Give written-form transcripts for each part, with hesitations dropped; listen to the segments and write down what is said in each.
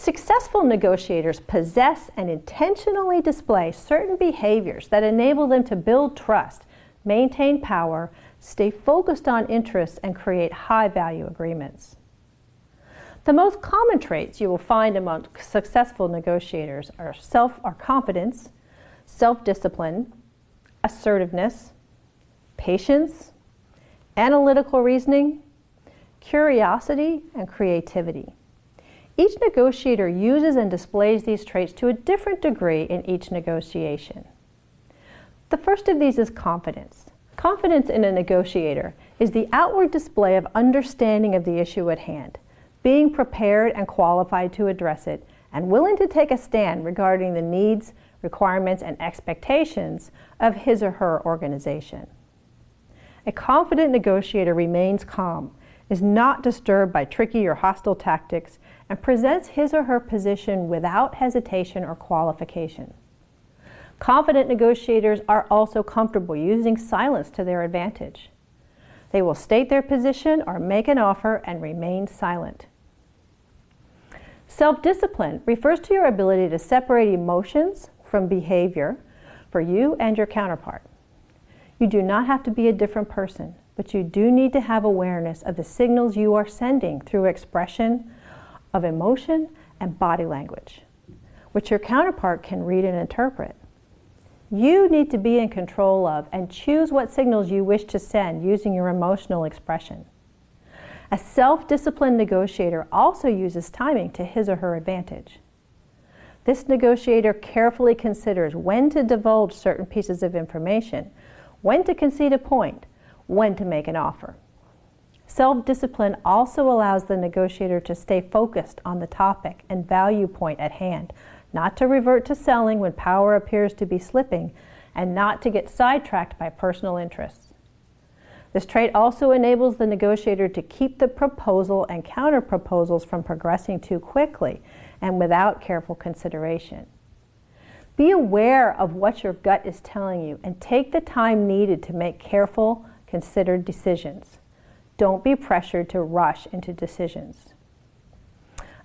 Successful negotiators possess and intentionally display certain behaviors that enable them to build trust, maintain power, stay focused on interests, and create high-value agreements. The most common traits you will find among successful negotiators are confidence, self-discipline, assertiveness, patience, analytical reasoning, curiosity, and creativity. Each negotiator uses and displays these traits to a different degree in each negotiation. The first of these is confidence. Confidence in a negotiator is the outward display of understanding of the issue at hand, being prepared and qualified to address it, and willing to take a stand regarding the needs, requirements, and expectations of his or her organization. A confident negotiator remains calm, is not disturbed by tricky or hostile tactics, and presents his or her position without hesitation or qualification. Confident negotiators are also comfortable using silence to their advantage. They will state their position or make an offer and remain silent. Self-discipline refers to your ability to separate emotions from behavior for you and your counterpart. You do not have to be a different person, but you do need to have awareness of the signals you are sending through expression of emotion and body language, which your counterpart can read and interpret. You need to be in control of and choose what signals you wish to send using your emotional expression. A self-disciplined negotiator also uses timing to his or her advantage. This negotiator carefully considers when to divulge certain pieces of information, when to concede a point, when to make an offer. Self-discipline also allows the negotiator to stay focused on the topic and value point at hand, not to revert to selling when power appears to be slipping, and not to get sidetracked by personal interests. This trait also enables the negotiator to keep the proposal and counter-proposals from progressing too quickly and without careful consideration. Be aware of what your gut is telling you and take the time needed to make careful, considered decisions. Don't be pressured to rush into decisions.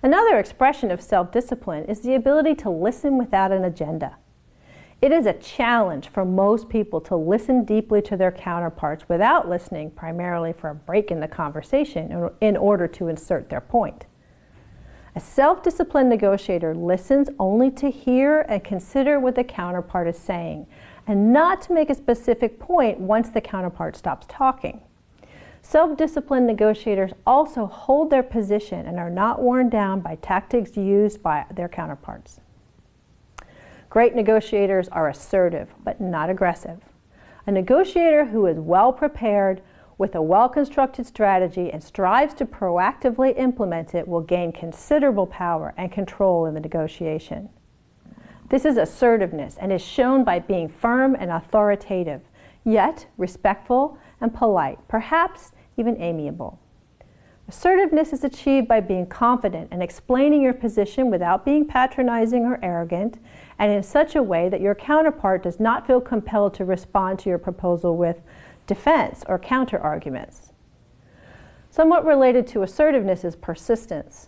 Another expression of self-discipline is the ability to listen without an agenda. It is a challenge for most people to listen deeply to their counterparts without listening primarily for a break in the conversation in order to insert their point. A self-disciplined negotiator listens only to hear and consider what the counterpart is saying, and not to make a specific point once the counterpart stops talking. Self-disciplined negotiators also hold their position and are not worn down by tactics used by their counterparts. Great negotiators are assertive, but not aggressive. A negotiator who is well prepared with a well-constructed strategy and strives to proactively implement it will gain considerable power and control in the negotiation. This is assertiveness and is shown by being firm and authoritative, yet respectful and polite, perhaps even amiable. Assertiveness is achieved by being confident and explaining your position without being patronizing or arrogant, and in such a way that your counterpart does not feel compelled to respond to your proposal with defense or counter-arguments. Somewhat related to assertiveness is persistence.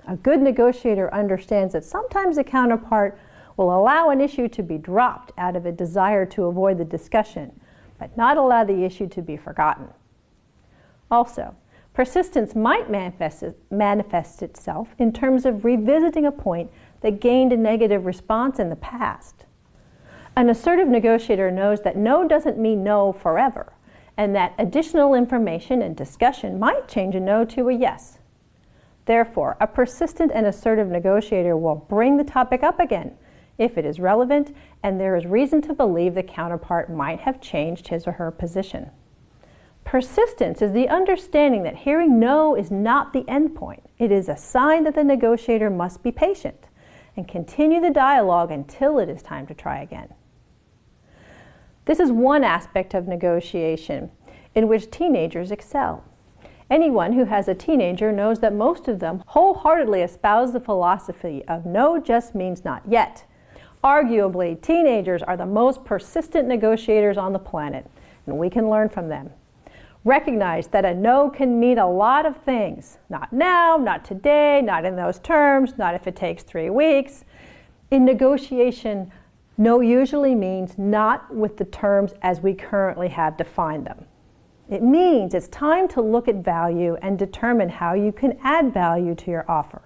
A good negotiator understands that sometimes a counterpart will allow an issue to be dropped out of a desire to avoid the discussion, but not allow the issue to be forgotten. Also, persistence might manifest itself in terms of revisiting a point that gained a negative response in the past. An assertive negotiator knows that no doesn't mean no forever, and that additional information and discussion might change a no to a yes. Therefore, a persistent and assertive negotiator will bring the topic up again if it is relevant and there is reason to believe the counterpart might have changed his or her position. Persistence is the understanding that hearing no is not the end point. It is a sign that the negotiator must be patient and continue the dialogue until it is time to try again. This is one aspect of negotiation in which teenagers excel. Anyone who has a teenager knows that most of them wholeheartedly espouse the philosophy of no just means not yet. Arguably, teenagers are the most persistent negotiators on the planet, and we can learn from them. Recognize that a no can mean a lot of things. Not now, not today, not in those terms, not if it takes 3 weeks. In negotiation, no usually means not with the terms as we currently have defined them. It means it's time to look at value and determine how you can add value to your offer.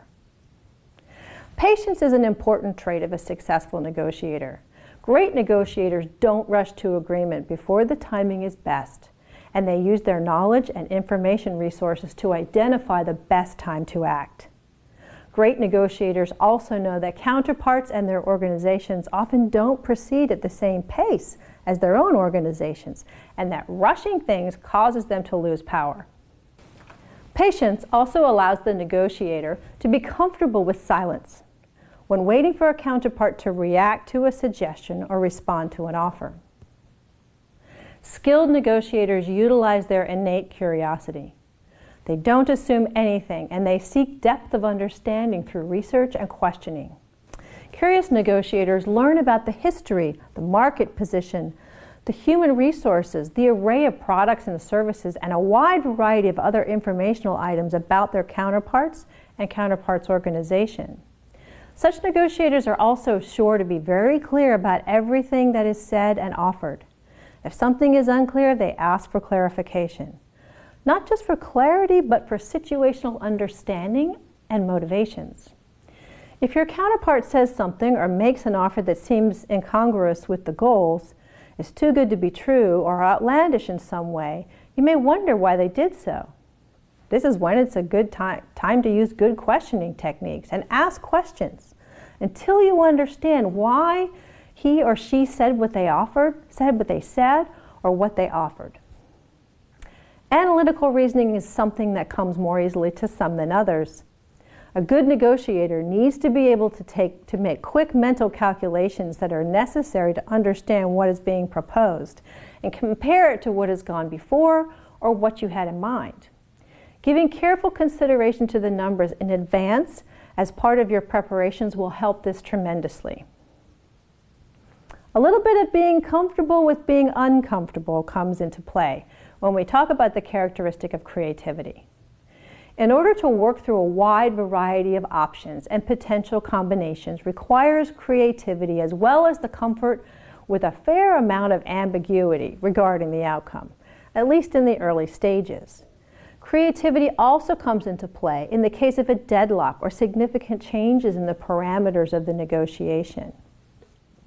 Patience is an important trait of a successful negotiator. Great negotiators don't rush to agreement before the timing is best, and they use their knowledge and information resources to identify the best time to act. Great negotiators also know that counterparts and their organizations often don't proceed at the same pace as their own organizations, and that rushing things causes them to lose power. Patience also allows the negotiator to be comfortable with silence when waiting for a counterpart to react to a suggestion or respond to an offer. Skilled negotiators utilize their innate curiosity. They don't assume anything, and they seek depth of understanding through research and questioning. Curious negotiators learn about the history, the market position, the human resources, the array of products and services, and a wide variety of other informational items about their counterparts and counterparts' organization. Such negotiators are also sure to be very clear about everything that is said and offered. If something is unclear, they ask for clarification. Not just for clarity, but for situational understanding and motivations. If your counterpart says something or makes an offer that seems incongruous with the goals, is too good to be true, or outlandish in some way, you may wonder why they did so. This is when it's a good time to use good questioning techniques and ask questions until you understand why he or she said what they offered, said what they said, or what they offered. Analytical reasoning is something that comes more easily to some than others. A good negotiator needs to be able to make quick mental calculations that are necessary to understand what is being proposed and compare it to what has gone before or what you had in mind. Giving careful consideration to the numbers in advance as part of your preparations will help this tremendously. A little bit of being comfortable with being uncomfortable comes into play when we talk about the characteristic of creativity. In order to work through a wide variety of options and potential combinations requires creativity as well as the comfort with a fair amount of ambiguity regarding the outcome, at least in the early stages. Creativity also comes into play in the case of a deadlock or significant changes in the parameters of the negotiation.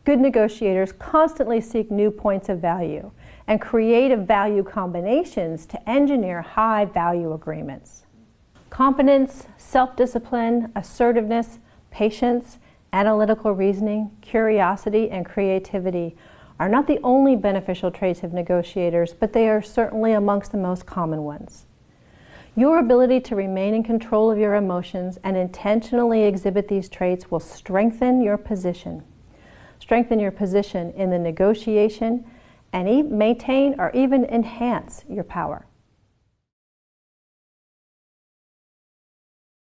Good negotiators constantly seek new points of value and creative value combinations to engineer high-value agreements. Competence, self-discipline, assertiveness, patience, analytical reasoning, curiosity, and creativity are not the only beneficial traits of negotiators, but they are certainly amongst the most common ones. Your ability to remain in control of your emotions and intentionally exhibit these traits will strengthen your position. Strengthen your position in the negotiation and maintain or even enhance your power.